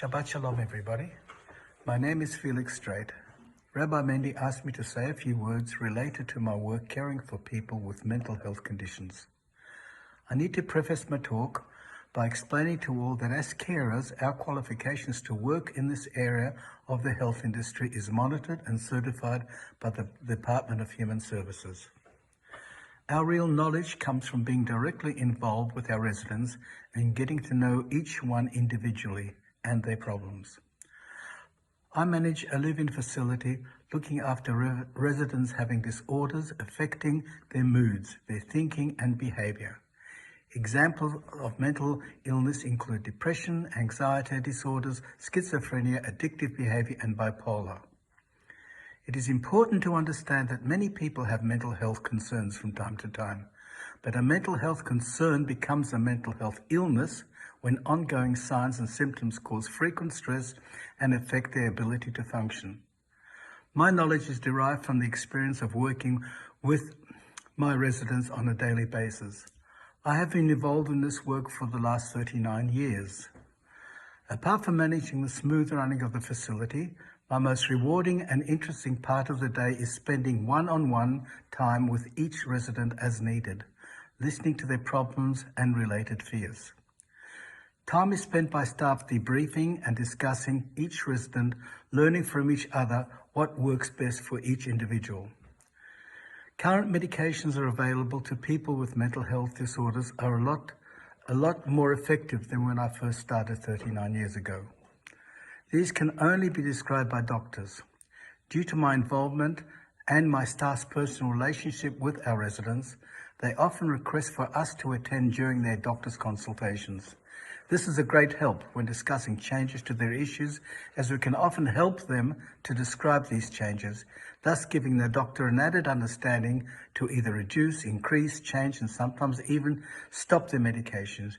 Shabbat Shalom, everybody. My name is Felix Sztrajt. Rabbi Mendy asked me to say a few words related to my work caring for people with mental health conditions. I need to preface my talk by explaining to all that as carers, our qualifications to work in this area of the health industry is monitored and certified by the Department of Human Services. Our real knowledge comes from being directly involved with our residents and getting to know each one individually and their problems. I manage a live-in facility looking after residents having disorders affecting their moods, their thinking and behavior. Examples of mental illness include depression, anxiety disorders, schizophrenia, addictive behavior, and bipolar. It is important to understand that many people have mental health concerns from time to time, but a mental health concern becomes a mental health illness when ongoing signs and symptoms cause frequent stress and affect their ability to function. My knowledge is derived from the experience of working with my residents on a daily basis. I have been involved in this work for the last 39 years. Apart from managing the smooth running of the facility, my most rewarding and interesting part of the day is spending one-on-one time with each resident as needed, listening to their problems and related fears. Time is spent by staff debriefing and discussing each resident, learning from each other what works best for each individual. Current medications are available to people with mental health disorders are a lot more effective than when I first started 39 years ago. These can only be described by doctors. Due to my involvement and my staff's personal relationship with our residents, they often request for us to attend during their doctor's consultations. This is a great help when discussing changes to their issues, as we can often help them to describe these changes, thus giving the doctor an added understanding to either reduce, increase, change, and sometimes even stop their medications,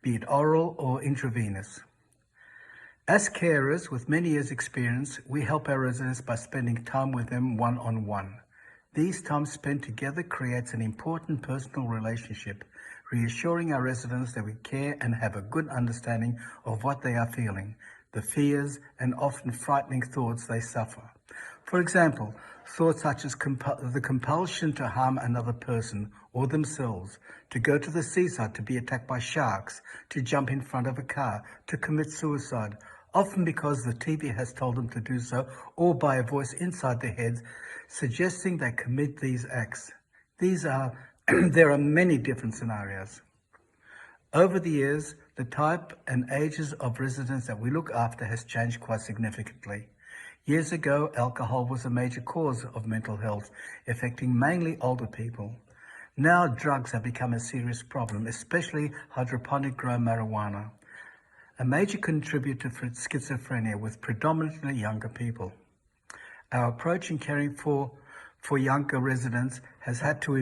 be it oral or intravenous. As carers with many years' experience, we help our residents by spending time with them one-on-one. These times spent together creates an important personal relationship, reassuring our residents that we care and have a good understanding of what they are feeling, the fears and often frightening thoughts they suffer. For example, thoughts such as the compulsion to harm another person or themselves, to go to the seaside to be attacked by sharks, to jump in front of a car, to commit suicide, often because the TV has told them to do so, or by a voice inside their heads suggesting they commit these acts. There are many different scenarios. Over the years, the type and ages of residents that we look after has changed quite significantly. Years ago, alcohol was a major cause of mental health, affecting mainly older people. Now, drugs have become a serious problem, especially hydroponic grown marijuana, a major contributor for schizophrenia with predominantly younger people. Our approach in caring for younger residents has had to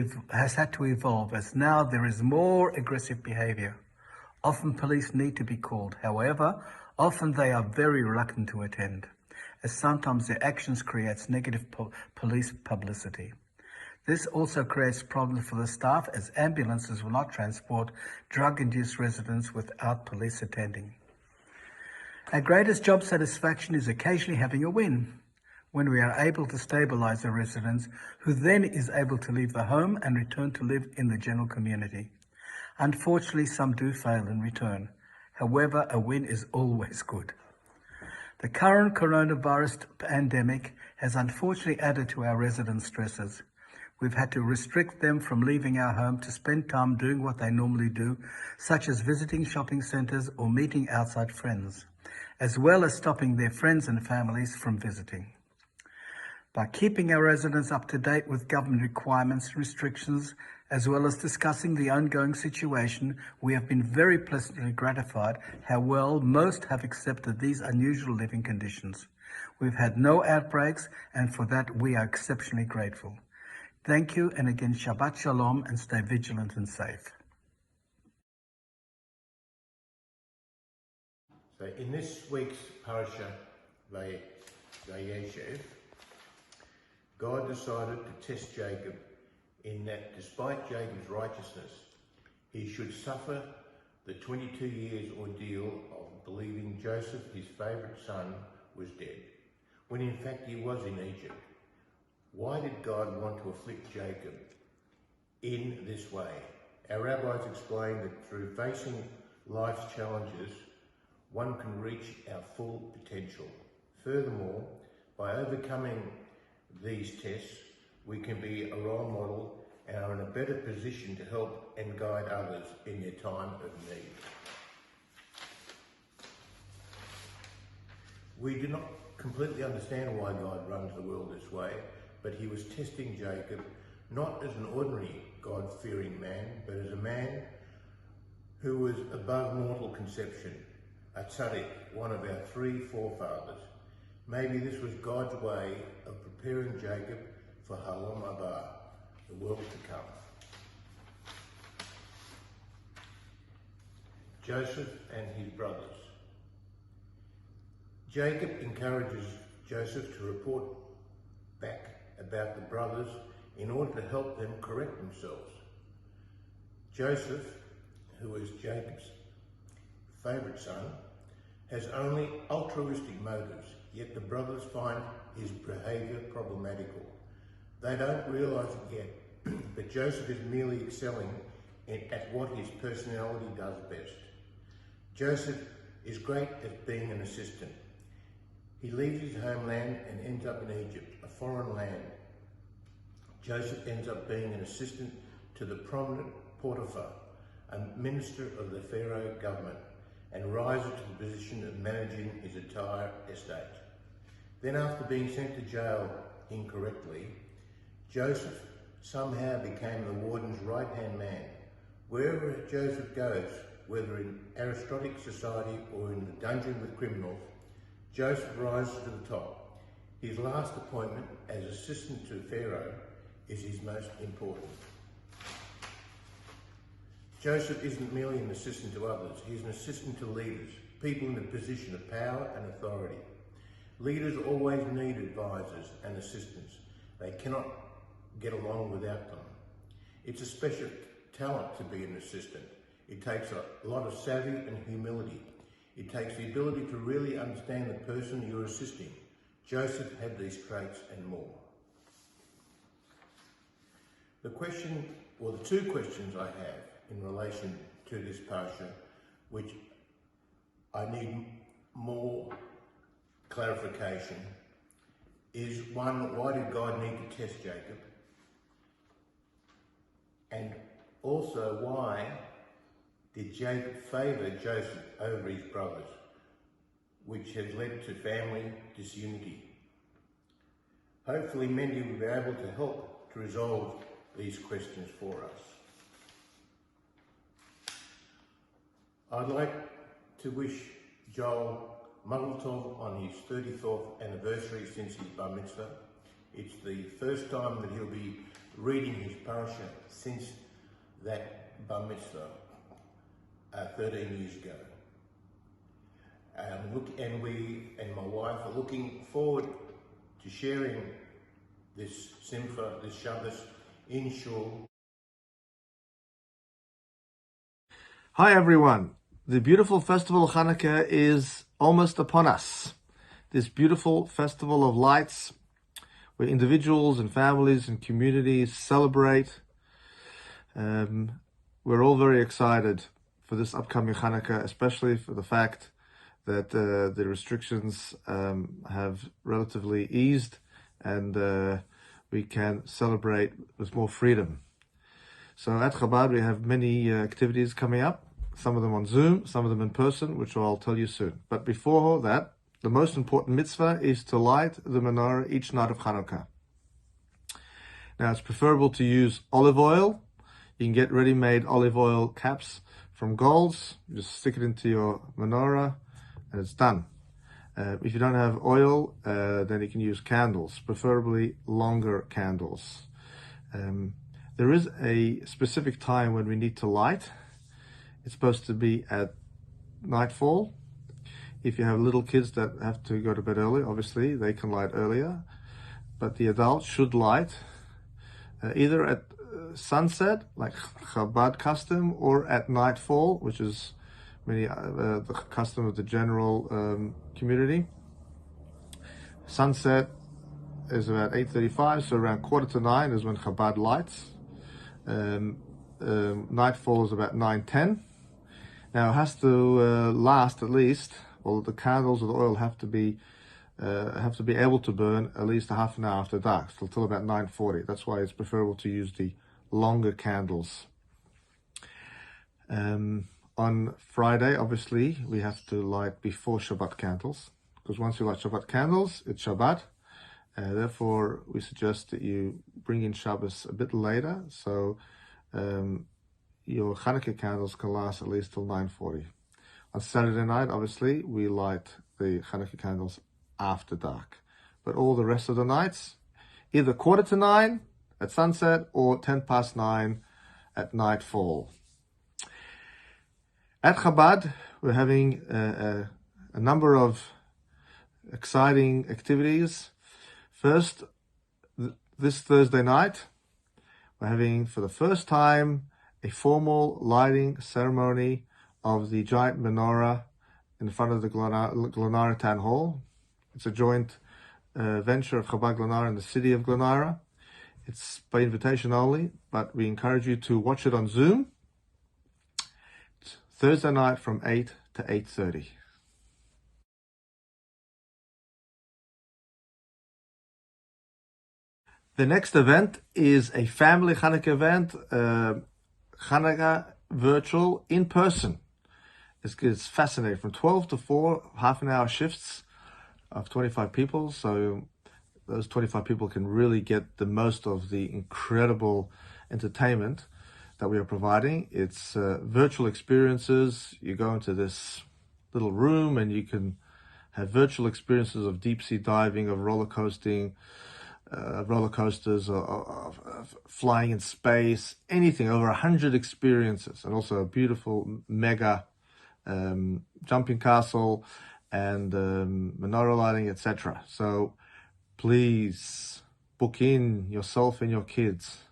evolve, as now there is more aggressive behavior. Often police need to be called. However, often they are very reluctant to attend, as sometimes their actions creates negative police publicity. This also creates problems for the staff, as ambulances will not transport drug-induced residents without police attending. Our greatest job satisfaction is occasionally having a win, when we are able to stabilize the residents, who then is able to leave the home and return to live in the general community. Unfortunately, some do fail in return. However, a win is always good. The current coronavirus pandemic has unfortunately added to our residents' stresses. We've had to restrict them from leaving our home to spend time doing what they normally do, such as visiting shopping centers or meeting outside friends, as well as stopping their friends and families from visiting. By keeping our residents up to date with government requirements and restrictions, as well as discussing the ongoing situation, we have been very pleasantly gratified how well most have accepted these unusual living conditions. We've had no outbreaks, and for that we are exceptionally grateful. Thank you, and again, Shabbat Shalom, and stay vigilant and safe. So in this week's Parsha, Vayeshev, God decided to test Jacob in that despite Jacob's righteousness, he should suffer the 22 years ordeal of believing Joseph, his favourite son, was dead, when in fact he was in Egypt. Why did God want to afflict Jacob in this way? Our rabbis explain that through facing life's challenges, one can reach our full potential. Furthermore, by overcoming these tests, we can be a role model and are in a better position to help and guide others in their time of need. We do not completely understand why God runs the world this way, but he was testing Jacob not as an ordinary God-fearing man, but as a man who was above mortal conception, a tzaddik, one of our three forefathers. Maybe this was God's way of preparing Jacob for Shalom, the world to come. Joseph and his brothers. Jacob encourages Joseph to report back about the brothers in order to help them correct themselves. Joseph, who is Jacob's favourite son, has only altruistic motives, yet the brothers find his behaviour problematical. They don't realise it yet, but Joseph is merely excelling at what his personality does best. Joseph is great at being an assistant. He leaves his homeland and ends up in Egypt, a foreign land. Joseph ends up being an assistant to the prominent Potiphar, a minister of the Pharaoh government, and rises to the position of managing his entire estate. Then, after being sent to jail incorrectly, Joseph somehow became the warden's right-hand man. Wherever Joseph goes, whether in aristocratic society or in the dungeon with criminals, Joseph rises to the top. His last appointment as assistant to Pharaoh is his most important. Joseph isn't merely an assistant to others, he's an assistant to leaders, people in a position of power and authority. Leaders always need advisors and assistants. They cannot get along without them. It's a special talent to be an assistant. It takes a lot of savvy and humility. It takes the ability to really understand the person you're assisting. Joseph had these traits and more. The two questions I have in relation to this Parsha, which I need more clarification, is one, why did God need to test Jacob? And also, why did Jacob favour Joseph over his brothers, which has led to family disunity? Hopefully Mendy will be able to help to resolve these questions for us. I'd like to wish Joel Mazel Tov on his 34th anniversary since his bar mitzvah. It's the first time that he'll be reading his Parsha since that bar mitzvah 13 years ago. We and my wife are looking forward to sharing this Simcha, this Shabbos in Shul. Hi everyone. The beautiful festival of Chanukah is almost upon us. This beautiful festival of lights where individuals and families and communities celebrate. We're all very excited for this upcoming Chanukah, especially for the fact that the restrictions have relatively eased and we can celebrate with more freedom. So at Chabad we have many activities coming up, some of them on Zoom, some of them in person, which I'll tell you soon. But before that, the most important mitzvah is to light the menorah each night of Chanukah. Now it's preferable to use olive oil. You can get ready-made olive oil caps from Gold's. You just stick it into your menorah and it's done. If you don't have oil, then you can use candles, preferably longer candles. There is a specific time when we need to light. It's supposed to be at nightfall. If you have little kids that have to go to bed early, obviously they can light earlier, but the adults should light either at sunset, like Chabad custom, or at nightfall, which is the custom of the general community. Sunset is about 8:35, so around 8:45 is when Chabad lights. Nightfall is about 9:10. Now it has to last at least, well, the candles or the oil have to be able to burn at least a half an hour after dark, till about 9:40. That's why it's preferable to use the longer candles. On Friday, obviously, we have to light before Shabbat candles, because once you light Shabbat candles, it's Shabbat. Therefore, we suggest that you bring in Shabbos a bit later, so your Chanukah candles can last at least till 9:40. On Saturday night, obviously, we light the Chanukah candles after dark. But all the rest of the nights, either 8:45 at sunset or 9:10 at nightfall. At Chabad, we're having a number of exciting activities. First, this Thursday night, we're having for the first time a formal lighting ceremony of the giant menorah in front of the Glenara Town Hall. It's a joint venture of Chabad Glenara and the city of Glenara. It's by invitation only, but we encourage you to watch it on Zoom. It's Thursday night from 8 to 8:30. The next event is a family Chanukah event, Chanukah virtual in person. It's fascinating. From 12 to 4, half-an-hour shifts of 25 people. So those 25 people can really get the most of the incredible entertainment that we are providing. It's virtual experiences. You go into this little room and you can have virtual experiences of deep-sea diving, of roller coasters, of flying in space, anything, over 100 experiences, and also a beautiful mega jumping castle and menorah lighting, etc. So please book in yourself and your kids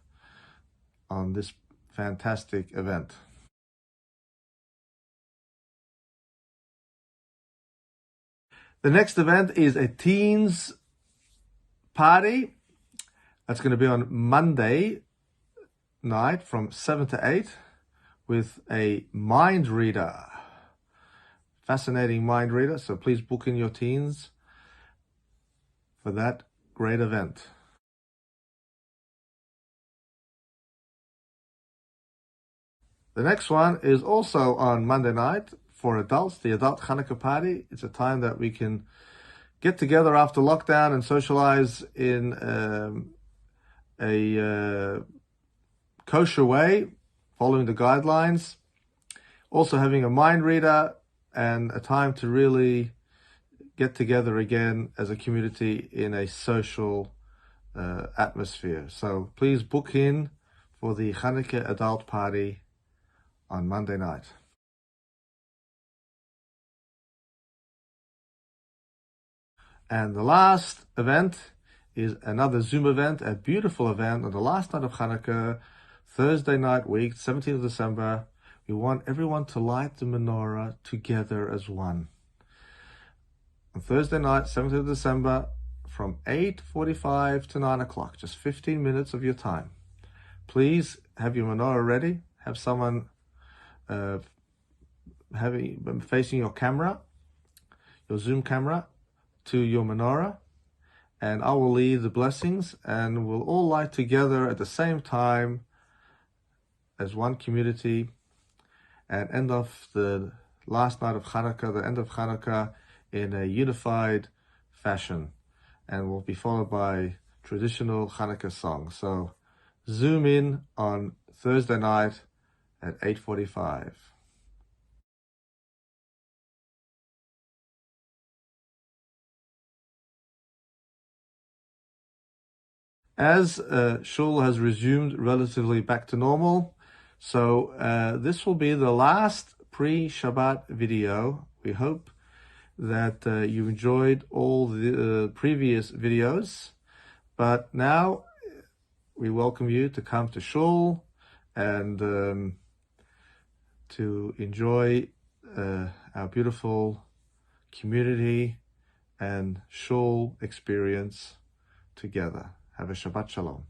on this fantastic event. The next event is a teens party. That's going to be on Monday night from 7 to 8 with a mind reader. Fascinating mind reader. So please book in your teens for that great event. The next one is also on Monday night for adults, the adult Chanukah party. It's a time that we can get together after lockdown and socialize in a kosher way, following the guidelines. Also having a mind reader and a time to really get together again as a community in a social atmosphere. So please book in for the Chanukah adult party on Monday night. And the last event is another Zoom event, a beautiful event on the last night of Chanukah, Thursday night week, 17th of December. We want everyone to light the menorah together as one. On Thursday night, 17th of December, from 8:45 to 9 o'clock, just 15 minutes of your time. Please have your menorah ready. Have someone facing your camera, your Zoom camera, to your menorah, and I will lead the blessings, and we'll all light together at the same time as one community, and end off the last night of Chanukah, the end of Chanukah, in a unified fashion, and will be followed by traditional Chanukah songs. So Zoom in on Thursday night at 8:45. As Shul has resumed relatively back to normal, so this will be the last pre-Shabbat video. We hope that you enjoyed all the previous videos, but now we welcome you to come to Shul and to enjoy our beautiful community and shul experience together. Have a Shabbat Shalom.